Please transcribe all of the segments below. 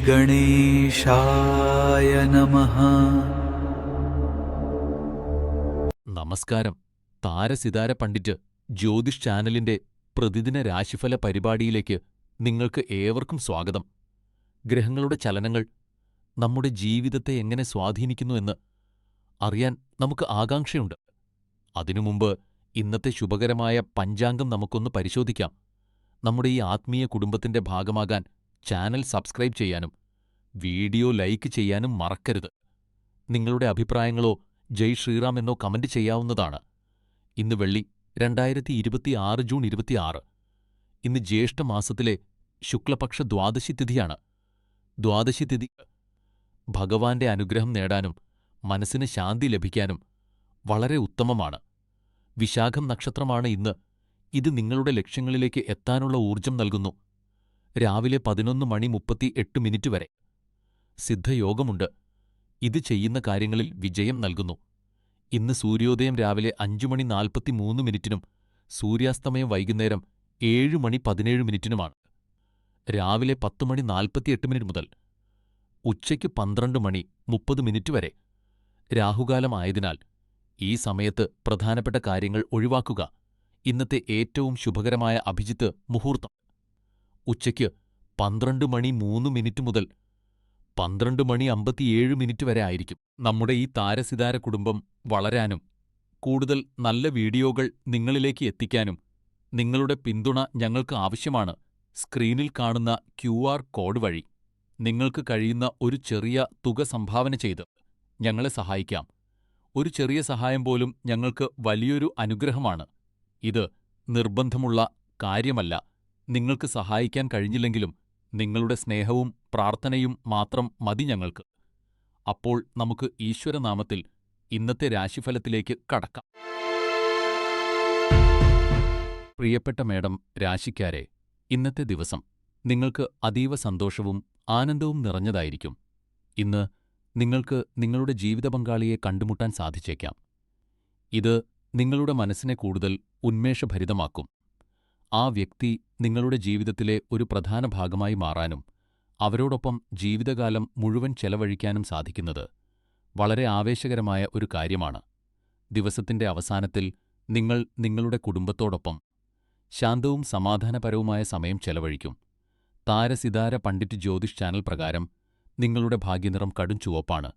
ഗണേശായ നമഃ. നമസ്കാരം. താരസിതാര പണ്ഡിറ്റ് ജ്യോതിഷ് ചാനലിന്റെ പ്രതിദിന രാശിഫല പരിപാടിയിലേക്ക് നിങ്ങൾക്ക് ഏവർക്കും സ്വാഗതം. ഗ്രഹങ്ങളുടെ ചലനങ്ങൾ നമ്മുടെ ജീവിതത്തെ എങ്ങനെ സ്വാധീനിക്കുന്നു എന്ന് അറിയാൻ നമുക്ക് ആകാംക്ഷയുണ്ട്. അതിനു മുമ്പ് ഇന്നത്തെ ശുഭകരമായ പഞ്ചാംഗം നമുക്കൊന്ന് പരിശോധിക്കാം. നമ്മുടെ ഈ ആത്മീയ കുടുംബത്തിന്റെ ഭാഗമാകാൻ ചാനൽ സബ്സ്ക്രൈബ് ചെയ്യാനും വീഡിയോ ലൈക്ക് ചെയ്യാനും മറക്കരുത്. നിങ്ങളുടെ അഭിപ്രായങ്ങളോ ജയ് ശ്രീറാം എന്നോ കമന്റ് ചെയ്യാവുന്നതാണ്. ഇന്ന് വെള്ളി 2026 ജൂൺ 26. ഇന്ന് ജ്യേഷ്ഠമാസത്തിലെ ശുക്ലപക്ഷ ദ്വാദശി തിഥിയാണ്. ദ്വാദശി തിഥി ഭഗവാന്റെ അനുഗ്രഹം നേടാനും മനസ്സിന് ശാന്തി ലഭിക്കാനും വളരെ ഉത്തമമാണ്. വിശാഖം നക്ഷത്രമാണ് ഇന്ന്. ഇത് നിങ്ങളുടെ ലക്ഷ്യങ്ങളിലേക്ക് എത്താനുള്ള ഊർജം നൽകുന്നു. രാവിലെ 11:38 വരെ സിദ്ധയോഗമുണ്ട്. ഇത് ചെയ്യുന്ന കാര്യങ്ങളിൽ വിജയം നൽകുന്നു. ഇന്ന് സൂര്യോദയം രാവിലെ 5:43 സൂര്യാസ്തമയം വൈകുന്നേരം 7:17 രാവിലെ 10:48 മുതൽ ഉച്ചയ്ക്ക് 12:30 വരെ രാഹുകാലം ആയതിനാൽ ഈ സമയത്ത് പ്രധാനപ്പെട്ട കാര്യങ്ങൾ ഒഴിവാക്കുക. ഇന്നത്തെ ഏറ്റവും ശുഭകരമായ അഭിജിത്ത് മുഹൂർത്തം ഉച്ചയ്ക്ക് 12:03 മുതൽ 12:57 വരെ ആയിരിക്കും. നമ്മുടെ ഈ താരസിതാര കുടുംബം വളരാനും കൂടുതൽ നല്ല വീഡിയോകൾ നിങ്ങളിലേക്ക് എത്തിക്കാനും നിങ്ങളുടെ പിന്തുണ ഞങ്ങൾക്ക് ആവശ്യമാണ്. സ്ക്രീനിൽ കാണുന്ന QR കോഡ് വഴി നിങ്ങൾക്ക് കഴിയുന്ന ഒരു ചെറിയ തുക സംഭാവന ചെയ്ത് ഞങ്ങളെ സഹായിക്കാം. ഒരു ചെറിയ സഹായം പോലും ഞങ്ങൾക്ക് വലിയൊരു അനുഗ്രഹമാണ്. ഇത് നിർബന്ധമുള്ള കാര്യമല്ല. നിങ്ങൾക്ക് സഹായിക്കാൻ കഴിഞ്ഞില്ലെങ്കിലും നിങ്ങളുടെ സ്നേഹവും പ്രാർത്ഥനയും മാത്രം മതി ഞങ്ങൾക്ക്. അപ്പോൾ നമുക്ക് ഈശ്വരനാമത്തിൽ ഇന്നത്തെ രാശിഫലത്തിലേക്ക് കടക്കാം. പ്രിയപ്പെട്ട മേഡം രാശിക്കാരെ, ഇന്നത്തെ ദിവസം നിങ്ങൾക്ക് അതീവ സന്തോഷവും ആനന്ദവും നിറഞ്ഞതായിരിക്കും. ഇന്ന് നിങ്ങൾക്ക് നിങ്ങളുടെ ജീവിത പങ്കാളിയെ കണ്ടുമുട്ടാൻ സാധിച്ചേക്കാം. ഇത് നിങ്ങളുടെ മനസ്സിനെ കൂടുതൽ ഉന്മേഷഭരിതമാക്കും. ആ വ്യക്തി നിങ്ങളുടെ ജീവിതത്തിലെ ഒരു പ്രധാന ഭാഗമായി മാറാനും അവരോടൊപ്പം ജീവിതകാലം മുഴുവൻ ചെലവഴിക്കാനും സാധിക്കുന്നത് വളരെ ആവേശകരമായ ഒരു കാര്യമാണ്. ദിവസത്തിന്റെ അവസാനത്തിൽ നിങ്ങൾ നിങ്ങളുടെ കുടുംബത്തോടൊപ്പം ശാന്തവും സമാധാനപരവുമായ സമയം ചെലവഴിക്കും. താരസിതാര പണ്ഡിറ്റ് ജ്യോതിഷ് ചാനൽ പ്രകാരം നിങ്ങളുടെ ഭാഗ്യനിറം കടും ചുവപ്പാണ്.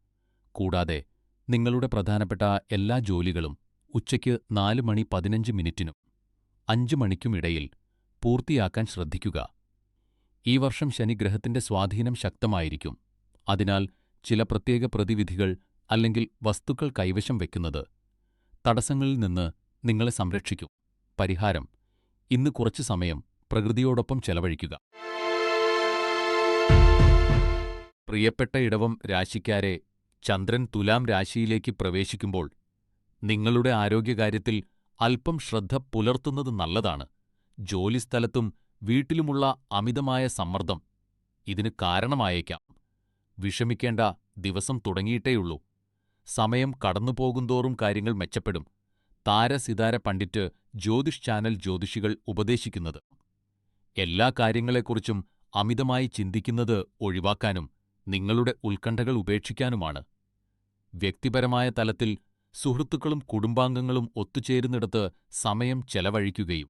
കൂടാതെ നിങ്ങളുടെ പ്രധാനപ്പെട്ട എല്ലാ ജോലികളും ഉച്ചയ്ക്ക് 4:15 5 ഇടയിൽ പൂർത്തിയാക്കാൻ ശ്രദ്ധിക്കുക. ഈ വർഷം ശനിഗ്രഹത്തിന്റെ സ്വാധീനം ശക്തമായിരിക്കും. അതിനാൽ ചില പ്രത്യേക പ്രതിവിധികൾ അല്ലെങ്കിൽ വസ്തുക്കൾ കൈവശം വെക്കുന്നത് തടസ്സങ്ങളിൽ നിന്ന് നിങ്ങളെ സംരക്ഷിക്കും. പരിഹാരം: ഇന്ന് കുറച്ചു സമയം പ്രകൃതിയോടൊപ്പം ചെലവഴിക്കുക. പ്രിയപ്പെട്ട ഇടവം രാശിക്കാരെ, ചന്ദ്രൻ തുലാം രാശിയിലേക്ക് പ്രവേശിക്കുമ്പോൾ നിങ്ങളുടെ ആരോഗ്യകാര്യത്തിൽ അല്പം ശ്രദ്ധ പുലർത്തുന്നത് നല്ലതാണ്. ജോലിസ്ഥലത്തും വീട്ടിലുമുള്ള അമിതമായ സമ്മർദ്ദം ഇതിന് കാരണമായേക്കാം. വിഷമിക്കേണ്ട, ദിവസം തുടങ്ങിയിട്ടേയുള്ളൂ. സമയം കടന്നുപോകുന്തോറും കാര്യങ്ങൾ മെച്ചപ്പെടും. താരസിതാര പണ്ഡിറ്റ് ജ്യോതിഷ് ചാനൽ ജ്യോതിഷികൾ ഉപദേശിക്കുന്നത് എല്ലാ കാര്യങ്ങളെക്കുറിച്ചും അമിതമായി ചിന്തിക്കുന്നത് ഒഴിവാക്കാനും നിങ്ങളുടെ ഉത്കണ്ഠകൾ ഉപേക്ഷിക്കാനുമാണ്. വ്യക്തിപരമായ തലത്തിൽ സുഹൃത്തുക്കളും കുടുംബാംഗങ്ങളും ഒത്തുചേരുന്നിടത്ത് സമയം ചെലവഴിക്കുകയും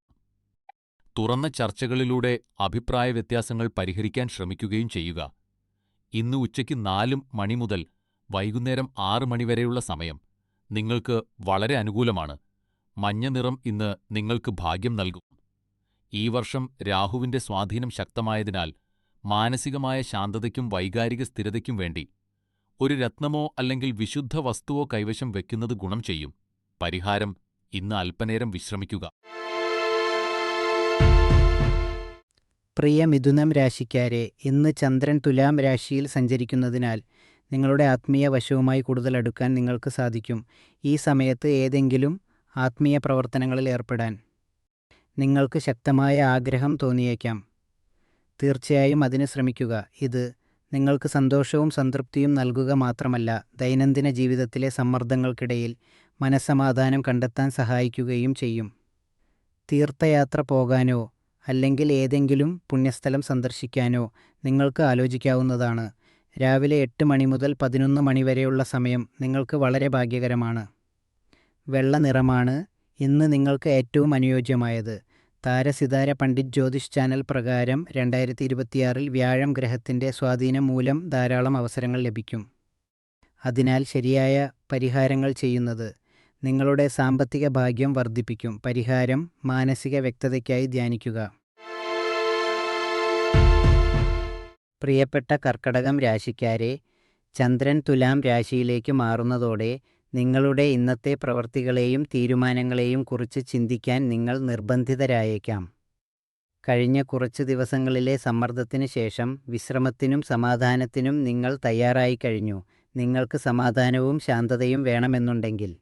തുറന്ന ചർച്ചകളിലൂടെ അഭിപ്രായ വ്യത്യാസങ്ങൾ പരിഹരിക്കാൻ ശ്രമിക്കുകയും ചെയ്യുക. ഇന്ന് ഉച്ചയ്ക്ക് 4 മുതൽ വൈകുന്നേരം 6 വരെയുള്ള സമയം നിങ്ങൾക്ക് വളരെ അനുകൂലമാണ്. മഞ്ഞ നിറം ഇന്ന് നിങ്ങൾക്ക് ഭാഗ്യം നൽകും. ഈ വർഷം രാഹുവിന്റെ സ്വാധീനം ശക്തമായതിനാൽ മാനസികമായ ശാന്തതയ്ക്കും വൈകാരിക സ്ഥിരതയ്ക്കും വേണ്ടി ഒരു രത്നമോ അല്ലെങ്കിൽ വിശുദ്ധ വസ്തുവോ കൈവശം വെക്കുന്നത് ഗുണം ചെയ്യും. പരിഹാരം: ഇന്ന് അല്പനേരം വിശ്രമിക്കുക. പ്രിയ മിഥുനം രാശിക്കാരെ, ഇന്ന് ചന്ദ്രൻ തുലാം രാശിയിൽ സഞ്ചരിക്കുന്നതിനാൽ നിങ്ങളുടെ ആത്മീയ വശവുമായി കൂടുതൽ അടുക്കാൻ നിങ്ങൾക്ക് സാധിക്കും. ഈ സമയത്ത് ഏതെങ്കിലും ആത്മീയ പ്രവർത്തനങ്ങളിൽ ഏർപ്പെടാൻ നിങ്ങൾക്ക് ശക്തമായ ആഗ്രഹം തോന്നിയേക്കാം. തീർച്ചയായും അതിന് ശ്രമിക്കുക. ഇത് നിങ്ങൾക്ക് സന്തോഷവും സംതൃപ്തിയും നൽകുക മാത്രമല്ല, ദൈനംദിന ജീവിതത്തിലെ സമ്മർദ്ദങ്ങൾക്കിടയിൽ മനസ്സമാധാനം കണ്ടെത്താൻ സഹായിക്കുകയും ചെയ്യും. തീർത്ഥയാത്ര പോകാനോ അല്ലെങ്കിൽ ഏതെങ്കിലും പുണ്യസ്ഥലം സന്ദർശിക്കാനോ നിങ്ങൾക്ക് ആലോചിക്കാവുന്നതാണ്. രാവിലെ 8 മണി മുതൽ 11 മണി വരെയുള്ള സമയം നിങ്ങൾക്ക് വളരെ ഭാഗ്യകരമാണ്. വെള്ള നിറമാണ് ഇന്ന് നിങ്ങൾക്ക് ഏറ്റവും അനുയോജ്യമായത്. താരസിതാര പണ്ഡിറ്റ് ജ്യോതിഷ് ചാനൽ പ്രകാരം 2026 വ്യാഴം ഗ്രഹത്തിൻ്റെ സ്വാധീനം മൂലം ധാരാളം അവസരങ്ങൾ ലഭിക്കും. അതിനാൽ ശരിയായ പരിഹാരങ്ങൾ ചെയ്യുന്നത് നിങ്ങളുടെ സാമ്പത്തിക ഭാഗ്യം വർദ്ധിപ്പിക്കും. പരിഹാരം: മാനസിക വ്യക്തതയ്ക്കായി ധ്യാനിക്കുക. പ്രിയപ്പെട്ട കർക്കടകം രാശിക്കാരെ, ചന്ദ്രൻ തുലാം രാശിയിലേക്ക് മാറുന്നതോടെ നിങ്ങളുടെ ഇന്നത്തെ പ്രവൃത്തികളെയും തീരുമാനങ്ങളെയും കുറിച്ച് ചിന്തിക്കാൻ നിങ്ങൾ നിർബന്ധിതരായേക്കാം. കഴിഞ്ഞ കുറച്ച് ദിവസങ്ങളിലെ സമ്മർദ്ദത്തിന് ശേഷം വിശ്രമത്തിനും സമാധാനത്തിനും നിങ്ങൾ തയ്യാറായി കഴിഞ്ഞു. നിങ്ങൾക്ക് സമാധാനവും ശാന്തതയും വേണമെന്നുണ്ടെങ്കിൽ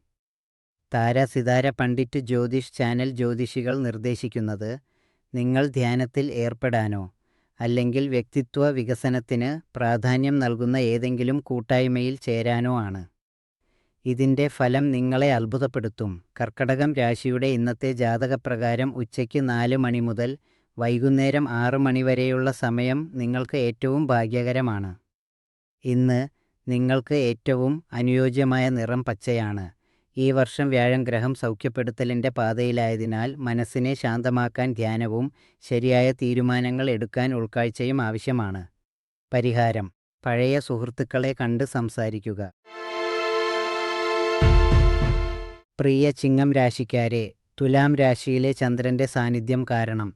താരസിതാര പണ്ഡിറ്റ് ജ്യോതിഷ് ചാനൽ ജ്യോതിഷികൾ നിർദ്ദേശിക്കുന്നത് നിങ്ങൾ ധ്യാനത്തിൽ ഏർപ്പെടാനോ അല്ലെങ്കിൽ വ്യക്തിത്വ വികസനത്തിന് പ്രാധാന്യം നൽകുന്ന ഏതെങ്കിലും കൂട്ടായ്മയിൽ ചേരാനോ ആണ്. ഇതിൻ്റെ ഫലം നിങ്ങളെ അത്ഭുതപ്പെടുത്തും. കർക്കടകം രാശിയുടെ ഇന്നത്തെ ജാതകപ്രകാരം ഉച്ചയ്ക്ക് 4 മണി മുതൽ വൈകുന്നേരം 6 മണി വരെയുള്ള സമയം നിങ്ങൾക്ക് ഏറ്റവും ഭാഗ്യകരമാണ്. ഇന്ന് നിങ്ങൾക്ക് ഏറ്റവും അനുയോജ്യമായ നിറം പച്ചയാണ്. ഈ വർഷം വ്യാഴം ഗ്രഹം സൗഖ്യപ്പെടുത്തലിൻ്റെ പാതയിലായതിനാൽ മനസ്സിനെ ശാന്തമാക്കാൻ ധ്യാനവും ശരിയായ തീരുമാനങ്ങൾ എടുക്കാൻ ഉൾക്കാഴ്ചയും ആവശ്യമാണ്. പരിഹാരം: പഴയ സുഹൃത്തുക്കളെ കണ്ട് സംസാരിക്കുക. പ്രിയ ചിങ്ങം രാശിക്കാരെ, തുലാം രാശിയിലെ ചന്ദ്രൻ്റെ സാന്നിധ്യം കാരണം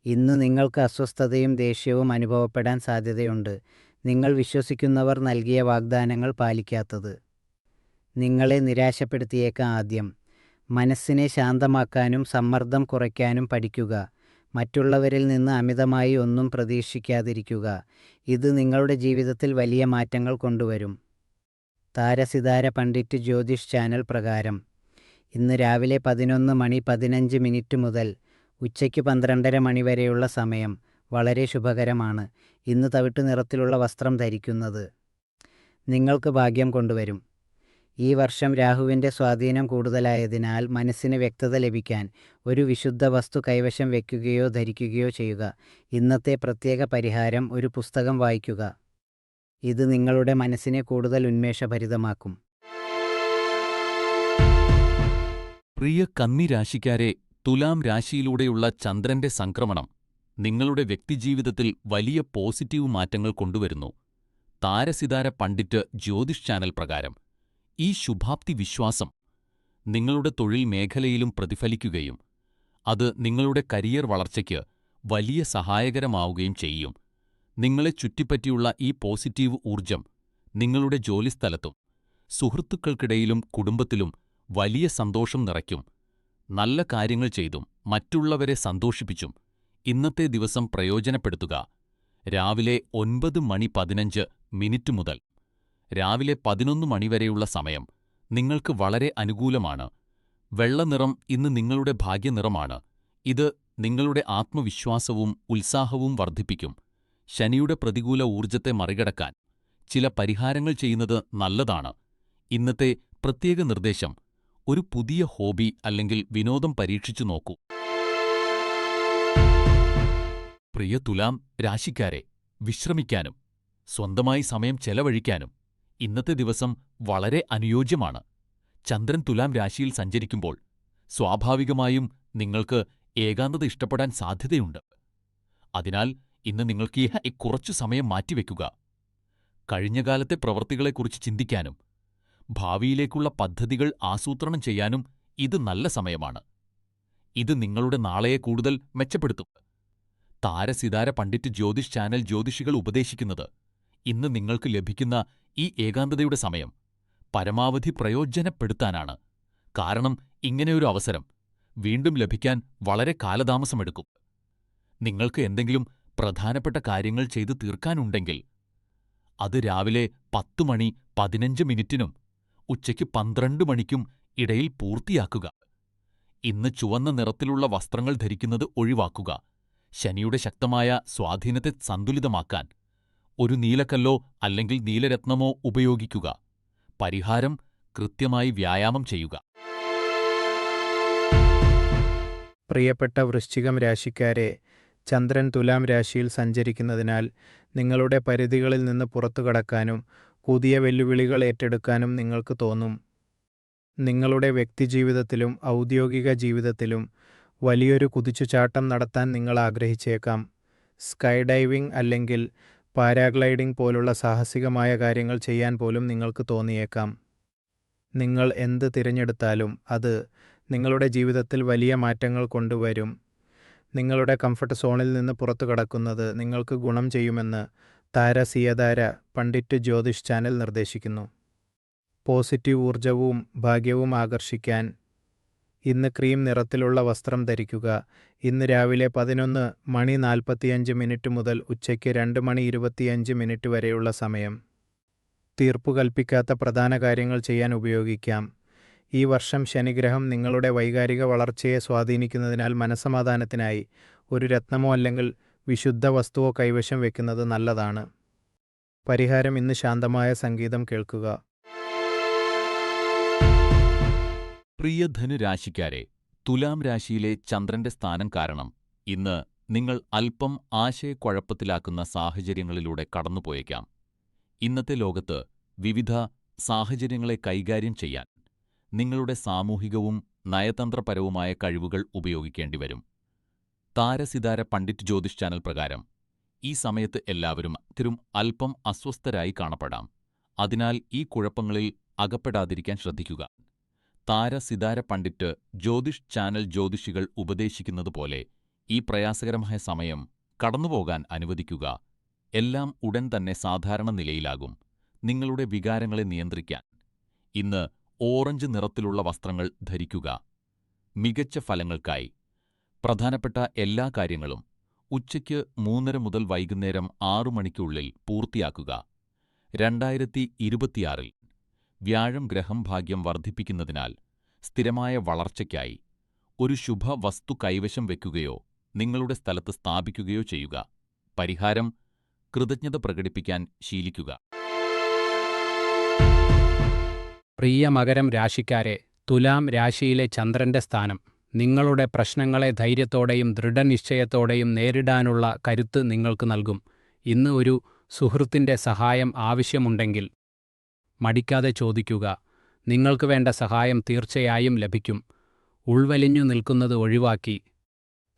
ഇന്ന് നിങ്ങൾക്ക് അസ്വസ്ഥതയും ദേഷ്യവും അനുഭവപ്പെടാൻ സാധ്യതയുണ്ട്. നിങ്ങൾ വിശ്വസിക്കുന്നവർ നൽകിയ വാഗ്ദാനങ്ങൾ പാലിക്കാത്തത് നിങ്ങളെ നിരാശപ്പെടുത്തിയേക്കാം. ആദ്യം മനസ്സിനെ ശാന്തമാക്കാനും സമ്മർദ്ദം കുറയ്ക്കാനും പഠിക്കുക. മറ്റുള്ളവരിൽ നിന്ന് അമിതമായി ഒന്നും പ്രതീക്ഷിക്കാതിരിക്കുക. ഇത് നിങ്ങളുടെ ജീവിതത്തിൽ വലിയ മാറ്റങ്ങൾ കൊണ്ടുവരും. താരസിതാര പണ്ഡിറ്റ് ജ്യോതിഷ് ചാനൽ പ്രകാരം ഇന്ന് രാവിലെ 11:15 മുതൽ ഉച്ചയ്ക്ക് 12:30 മണി വരെയുള്ള സമയം വളരെ ശുഭകരമാണ്. ഇന്ന് തവിട്ട് നിറത്തിലുള്ള വസ്ത്രം ധരിക്കുന്നത് നിങ്ങൾക്ക് ഭാഗ്യം കൊണ്ടുവരും. ഈ വർഷം രാഹുവിൻ്റെ സ്വാധീനം കൂടുതലായതിനാൽ മനസ്സിന് വ്യക്തത ലഭിക്കാൻ ഒരു വിശുദ്ധ വസ്തു കൈവശം വയ്ക്കുകയോ ധരിക്കുകയോ ചെയ്യുക. ഇന്നത്തെ പ്രത്യേക പരിഹാരം: ഒരു പുസ്തകം വായിക്കുക. ഇത് നിങ്ങളുടെ മനസ്സിനെ കൂടുതൽ ഉന്മേഷഭരിതമാക്കും. പ്രിയ കന്നി രാശിക്കാരെ, തുലാം രാശിയിലൂടെയുള്ള ചന്ദ്രന്റെ സംക്രമണം നിങ്ങളുടെ വ്യക്തിജീവിതത്തിൽ വലിയ പോസിറ്റീവ് മാറ്റങ്ങൾ കൊണ്ടുവരുന്നു. താരസിതാര പണ്ഡിറ്റ് ജ്യോതിഷ് ചാനൽ പ്രകാരം ഈ ശുഭാപ്തി വിശ്വാസം നിങ്ങളുടെ തൊഴിൽ മേഖലയിലും പ്രതിഫലിക്കുകയും അത് നിങ്ങളുടെ കരിയർ വളർച്ചയ്ക്ക് വലിയ സഹായകരമാവുകയും ചെയ്യും. നിങ്ങളെ ചുറ്റിപ്പറ്റിയുള്ള ഈ പോസിറ്റീവ് ഊർജം നിങ്ങളുടെ ജോലിസ്ഥലത്തും സുഹൃത്തുക്കൾക്കിടയിലും കുടുംബത്തിലും വലിയ സന്തോഷം നിറയ്ക്കും. നല്ല കാര്യങ്ങൾ ചെയ്തും മറ്റുള്ളവരെ സന്തോഷിപ്പിച്ചും ഇന്നത്തെ ദിവസം പ്രയോജനപ്പെടുത്തുക. രാവിലെ 9:15 മുതൽ രാവിലെ 11 മണി വരെയുള്ള സമയം നിങ്ങൾക്ക് വളരെ അനുകൂലമാണ്. വെള്ളനിറം ഇന്ന് നിങ്ങളുടെ ഭാഗ്യനിറമാണ്. ഇത് നിങ്ങളുടെ ആത്മവിശ്വാസവും ഉത്സാഹവും വർദ്ധിപ്പിക്കും. ശനിയുടെ പ്രതികൂല ഊർജത്തെ മറികടക്കാൻ ചില പരിഹാരങ്ങൾ ചെയ്യുന്നത് നല്ലതാണ്. ഇന്നത്തെ പ്രത്യേക നിർദ്ദേശം: ഒരു പുതിയ ഹോബി അല്ലെങ്കിൽ വിനോദം പരീക്ഷിച്ചു നോക്കൂ. പ്രിയ തുലാം രാശിക്കാരെ, വിശ്രമിക്കാനും സ്വന്തമായി സമയം ചെലവഴിക്കാനും ഇന്നത്തെ ദിവസം വളരെ അനുയോജ്യമാണ്. ചന്ദ്രൻ തുലാം രാശിയിൽ സഞ്ചരിക്കുമ്പോൾ സ്വാഭാവികമായും നിങ്ങൾക്ക് ഏകാന്തത ഇഷ്ടപ്പെടാൻ സാധ്യതയുണ്ട്. അതിനാൽ ഇന്ന് നിങ്ങൾക്ക് കുറച്ചു സമയം മാറ്റിവെക്കുക. കഴിഞ്ഞകാലത്തെ പ്രവൃത്തികളെക്കുറിച്ച് ചിന്തിക്കാനും ഭാവിയിലേക്കുള്ള പദ്ധതികൾ ആസൂത്രണം ചെയ്യാനും ഇത് നല്ല സമയമാണ്. ഇത് നിങ്ങളുടെ നാളെയെ കൂടുതൽ മെച്ചപ്പെടുത്തും. താരസിതാര പണ്ഡിറ്റ് ജ്യോതിഷ് ചാനൽ ജ്യോതിഷികൾ ഉപദേശിക്കുന്നത് ഇന്ന് നിങ്ങൾക്ക് ലഭിക്കുന്ന ഈ ഏകാന്തതയുടെ സമയം പരമാവധി പ്രയോജനപ്പെടുത്താനാണ്. കാരണം ഇങ്ങനെയൊരു അവസരം വീണ്ടും ലഭിക്കാൻ വളരെ കാലതാമസമെടുക്കും. നിങ്ങൾക്ക് എന്തെങ്കിലും പ്രധാനപ്പെട്ട കാര്യങ്ങൾ ചെയ്തു തീർക്കാനുണ്ടെങ്കിൽ അത് രാവിലെ 10:15 ഉച്ചയ്ക്ക് 12 മണിക്കും ഇടയിൽ പൂർത്തിയാക്കുക. ഇന്ന് ചുവന്ന നിറത്തിലുള്ള വസ്ത്രങ്ങൾ ധരിക്കുന്നത് ഒഴിവാക്കുക. ശനിയുടെ ശക്തമായ സ്വാധീനത്തെ സന്തുലിതമാക്കാൻ ഒരു നീലക്കല്ലോ അല്ലെങ്കിൽ നീലരത്നമോ ഉപയോഗിക്കുക. പരിഹാരം: കൃത്യമായി വ്യായാമം ചെയ്യുക. പ്രിയപ്പെട്ട വൃശ്ചികം രാശിക്കാരെ, ചന്ദ്രൻ തുലാം രാശിയിൽ സഞ്ചരിക്കുന്നതിനാൽ നിങ്ങളുടെ പരിധികളിൽ നിന്ന് പുറത്തു കടക്കാനും പുതിയ വെല്ലുവിളികൾ ഏറ്റെടുക്കാനും നിങ്ങൾക്ക് തോന്നും. നിങ്ങളുടെ വ്യക്തിജീവിതത്തിലും ഔദ്യോഗിക ജീവിതത്തിലും വലിയൊരു കുതിച്ചുചാട്ടം നടത്താൻ നിങ്ങൾ ആഗ്രഹിച്ചേക്കാം. സ്കൈ ഡൈവിംഗ് അല്ലെങ്കിൽ പാരാഗ്ലൈഡിംഗ് പോലുള്ള സാഹസികമായ കാര്യങ്ങൾ ചെയ്യാൻ പോലും നിങ്ങൾക്ക് തോന്നിയേക്കാം. നിങ്ങൾ എന്ത് തിരഞ്ഞെടുത്താലും അത് നിങ്ങളുടെ ജീവിതത്തിൽ വലിയ മാറ്റങ്ങൾ കൊണ്ടുവരും. നിങ്ങളുടെ കംഫർട്ട് സോണിൽ നിന്ന് പുറത്തു കടക്കുന്നത് നിങ്ങൾക്ക് ഗുണം ചെയ്യുമെന്ന് താര പണ്ഡിറ്റ് ജ്യോതിഷ് ചാനൽ നിർദ്ദേശിക്കുന്നു. പോസിറ്റീവ് ഊർജവും ഭാഗ്യവും ആകർഷിക്കാൻ ഇന്ന് ക്രീം നിറത്തിലുള്ള വസ്ത്രം ധരിക്കുക. ഇന്ന് രാവിലെ 11:45 മുതൽ ഉച്ചയ്ക്ക് 2:25 വരെയുള്ള സമയം തീർപ്പു കൽപ്പിക്കാത്ത പ്രധാന കാര്യങ്ങൾ ചെയ്യാൻ ഉപയോഗിക്കാം. ഈ വർഷം ശനിഗ്രഹം നിങ്ങളുടെ വൈകാരിക വളർച്ചയെ സ്വാധീനിക്കുന്നതിനാൽ മനസ്സമാധാനത്തിനായി ഒരു രത്നമോ അല്ലെങ്കിൽ വിശുദ്ധ വസ്തുവോ കൈവശം വെക്കുന്നത് നല്ലതാണ്. പരിഹാരം: ഇന്ന് ശാന്തമായ സംഗീതം കേൾക്കുക. പ്രിയ ധനുരാശിക്കാരെ, തുലാം രാശിയിലെ ചന്ദ്രന്റെ സ്ഥാനം കാരണം ഇന്ന് നിങ്ങൾ അല്പം ആശയക്കുഴപ്പത്തിലാക്കുന്ന സാഹചര്യങ്ങളിലൂടെ കടന്നുപോയേക്കാം. ഇന്നത്തെ ലോകത്ത് വിവിധ സാഹചര്യങ്ങളെ കൈകാര്യം ചെയ്യാൻ നിങ്ങളുടെ സാമൂഹികവും നയതന്ത്രപരവുമായ കഴിവുകൾ ഉപയോഗിക്കേണ്ടിവരും. താരസിതാര പണ്ഡിറ്റ് ജ്യോതിഷ് ചാനൽ പ്രകാരം ഈ സമയത്ത് എല്ലാവരും അല്പം അസ്വസ്ഥരായി കാണപ്പെടാം. അതിനാൽ ഈ കുഴപ്പങ്ങളിൽ അകപ്പെടാതിരിക്കാൻ ശ്രദ്ധിക്കുക. താരസിതാര പണ്ഡിറ്റ് ജ്യോതിഷ് ചാനൽ ജ്യോതിഷികൾ ഉപദേശിക്കുന്നതുപോലെ ഈ പ്രയാസകരമായ സമയം കടന്നുപോകാൻ അനുവദിക്കുക. എല്ലാം ഉടൻ തന്നെ സാധാരണ നിലയിലാകും. നിങ്ങളുടെ വികാരങ്ങളെ നിയന്ത്രിക്കാൻ ഇന്ന് ഓറഞ്ച് നിറത്തിലുള്ള വസ്ത്രങ്ങൾ ധരിക്കുക. മികച്ച ഫലങ്ങൾക്കായി പ്രധാനപ്പെട്ട എല്ലാ കാര്യങ്ങളും ഉച്ചയ്ക്ക് 3:30 മുതൽ വൈകുന്നേരം 6 മണിക്കുള്ളിൽ പൂർത്തിയാക്കുക. 2026-ൽ വ്യാഴം ഗ്രഹം ഭാഗ്യം വർദ്ധിപ്പിക്കുന്നതിനാൽ സ്ഥിരമായ വളർച്ചയ്ക്കായി ഒരു ശുഭവസ്തു കൈവശം വയ്ക്കുകയോ നിങ്ങളുടെ സ്ഥലത്ത് സ്ഥാപിക്കുകയോ ചെയ്യുക. പരിഹാരം: കൃതജ്ഞത പ്രകടിപ്പിക്കാൻ ശീലിക്കുക. പ്രിയ മകരം രാശിക്കാരെ, തുലാം രാശിയിലെ ചന്ദ്രന്റെ സ്ഥാനം നിങ്ങളുടെ പ്രശ്നങ്ങളെ ധൈര്യത്തോടെയും ദൃഢനിശ്ചയത്തോടെയും നേരിടാനുള്ള കരുത്ത് നിങ്ങൾക്ക് നൽകും. ഇന്ന് ഒരു സുഹൃത്തിന്റെ സഹായം ആവശ്യമുണ്ടെങ്കിൽ മടിക്കാതെ ചോദിക്കുക. നിങ്ങൾക്ക് വേണ്ട സഹായം തീർച്ചയായും ലഭിക്കും. ഉൾവലിഞ്ഞു നിൽക്കുന്നത് ഒഴിവാക്കി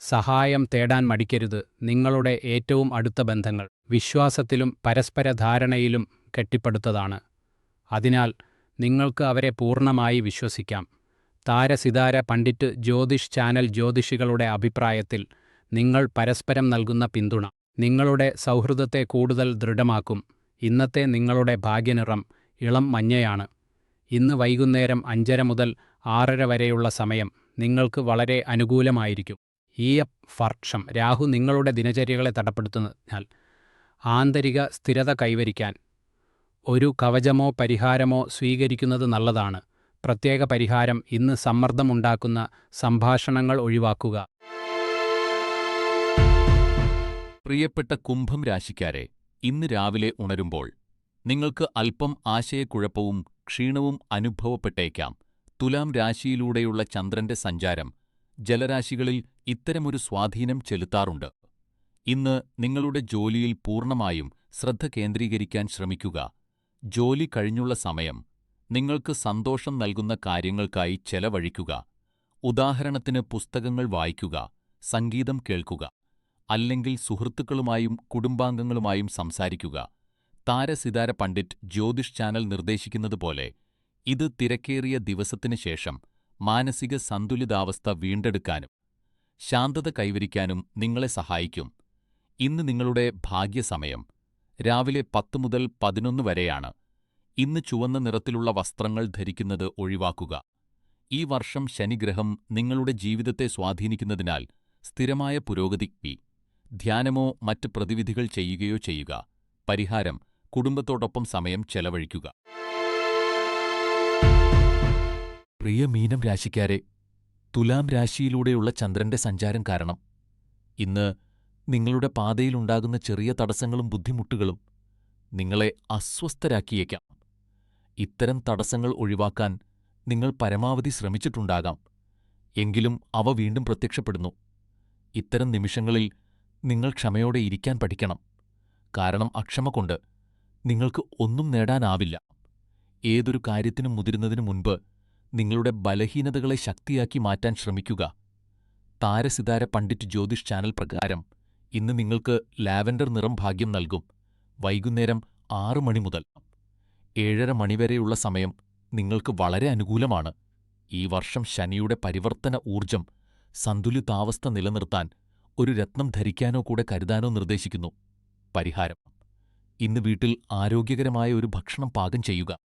സഹായം തേടാൻ മടിക്കരുത്. നിങ്ങളുടെ ഏറ്റവും അടുത്ത ബന്ധങ്ങൾ വിശ്വാസത്തിലും പരസ്പര ധാരണയിലും കെട്ടിപ്പടുത്തതാണ്. അതിനാൽ നിങ്ങൾക്ക് അവരെ പൂർണ്ണമായി വിശ്വസിക്കാം. താരസിതാര പണ്ഡിറ്റ് ജ്യോതിഷ് ചാനൽ ജ്യോതിഷികളുടെ അഭിപ്രായത്തിൽ നിങ്ങൾ പരസ്പരം നൽകുന്ന പിന്തുണ നിങ്ങളുടെ സൗഹൃദത്തെ കൂടുതൽ ദൃഢമാക്കും. ഇന്നത്തെ നിങ്ങളുടെ ഭാഗ്യനിറം ഇളം മഞ്ഞയാണ്. ഇന്ന് വൈകുന്നേരം 5:30 മുതൽ 6:30 വരെയുള്ള സമയം നിങ്ങൾക്ക് വളരെ അനുകൂലമായിരിക്കും. ഈ വർഷം രാഹു നിങ്ങളുടെ ദിനചര്യകളെ തടപ്പെടുത്തുന്നതിനാൽ ആന്തരിക സ്ഥിരത കൈവരിക്കാൻ ഒരു കവചമോ പരിഹാരമോ സ്വീകരിക്കുന്നത് നല്ലതാണ്. പ്രത്യേക പരിഹാരം: ഇന്ന് സമ്മർദ്ദമുണ്ടാക്കുന്ന സംഭാഷണങ്ങൾ ഒഴിവാക്കുക. പ്രിയപ്പെട്ട കുംഭം രാശിക്കാരെ, ഇന്ന് രാവിലെ ഉണരുമ്പോൾ നിങ്ങൾക്ക് അല്പം ആശയക്കുഴപ്പവും ക്ഷീണവും അനുഭവപ്പെട്ടേക്കാം. തുലാം രാശിയിലൂടെയുള്ള ചന്ദ്രന്റെ സഞ്ചാരം ജലരാശികളിൽ ഇത്തരമൊരു സ്വാധീനം ചെലുത്താറുണ്ട്. ഇന്ന് നിങ്ങളുടെ ജോലിയിൽ പൂർണ്ണമായും ശ്രദ്ധ കേന്ദ്രീകരിക്കാൻ ശ്രമിക്കുക. ജോലി കഴിഞ്ഞുള്ള സമയം നിങ്ങൾക്ക് സന്തോഷം നൽകുന്ന കാര്യങ്ങൾക്കായി ചെലവഴിക്കുക. ഉദാഹരണത്തിന് പുസ്തകങ്ങൾ വായിക്കുക, സംഗീതം കേൾക്കുക, അല്ലെങ്കിൽ സുഹൃത്തുക്കളുമായും കുടുംബാംഗങ്ങളുമായും സംസാരിക്കുക. താരസിതാര പണ്ഡിറ്റ് ജ്യോതിഷ് ചാനൽ നിർദ്ദേശിക്കുന്നതുപോലെ ഇത് തിരക്കേറിയ ദിവസത്തിന് ശേഷം മാനസിക സന്തുലിതാവസ്ഥ വീണ്ടെടുക്കാനും ശാന്തത കൈവരിക്കാനും നിങ്ങളെ സഹായിക്കും. ഇന്ന് നിങ്ങളുടെ ഭാഗ്യസമയം രാവിലെ 10 മുതൽ 11 വരെയാണ്. ഇന്ന് ചുവന്ന നിറത്തിലുള്ള വസ്ത്രങ്ങൾ ധരിക്കുന്നത് ഒഴിവാക്കുക. ഈ വർഷം ശനിഗ്രഹം നിങ്ങളുടെ ജീവിതത്തെ സ്വാധീനിക്കുന്നതിനാൽ സ്ഥിരമായ പുരോഗതി ധ്യാനമോ മറ്റ് പ്രതിവിധികൾ ചെയ്യുകയോ ചെയ്യുക. പരിഹാരം: കുടുംബത്തോടൊപ്പം സമയം ചെലവഴിക്കുക. പ്രിയ മീനം രാശിക്കാരെ, തുലാം രാശിയിലൂടെയുള്ള ചന്ദ്രന്റെ സഞ്ചാരം കാരണം ഇന്ന് നിങ്ങളുടെ പാതയിലുണ്ടാകുന്ന ചെറിയ തടസ്സങ്ങളും ബുദ്ധിമുട്ടുകളും നിങ്ങളെ അസ്വസ്ഥരാക്കിയേക്കാം. ഇത്തരം തടസ്സങ്ങൾ ഒഴിവാക്കാൻ നിങ്ങൾ പരമാവധി ശ്രമിച്ചിട്ടുണ്ടാകാം. എങ്കിലും അവ വീണ്ടും പ്രത്യക്ഷപ്പെടുന്നു. ഇത്തരം നിമിഷങ്ങളിൽ നിങ്ങൾ ക്ഷമയോടെ ഇരിക്കാൻ പഠിക്കണം. കാരണം അക്ഷമ കൊണ്ട് നിങ്ങൾക്ക് ഒന്നും നേടാനാവില്ല. ഏതൊരു കാര്യത്തിനും മുതിരുന്നതിനു മുൻപ് നിങ്ങളുടെ ബലഹീനതകളെ ശക്തിയാക്കി മാറ്റാൻ ശ്രമിക്കുക. താരസിതാര പണ്ഡിറ്റ് ജ്യോതിഷ് ചാനൽ പ്രകാരം ഇന്ന് നിങ്ങൾക്ക് ലാവൻഡർ നിറം ഭാഗ്യം നൽകും. വൈകുന്നേരം 6 മണി മുതൽ 7:30 മണിവരെയുള്ള സമയം നിങ്ങൾക്ക് വളരെ അനുകൂലമാണ്. ഈ വർഷം ശനിയുടെ പരിവർത്തന ഊർജം സന്തുലിതാവസ്ഥ നിലനിർത്താൻ ഒരു രത്നം ധരിക്കാനോ കൂടെ കരുതാനോ നിർദ്ദേശിക്കുന്നു. പരിഹാരം: ഇന്ന് വീട്ടിൽ ആരോഗ്യകരമായ ഒരു ഭക്ഷണം പാകം ചെയ്യുക.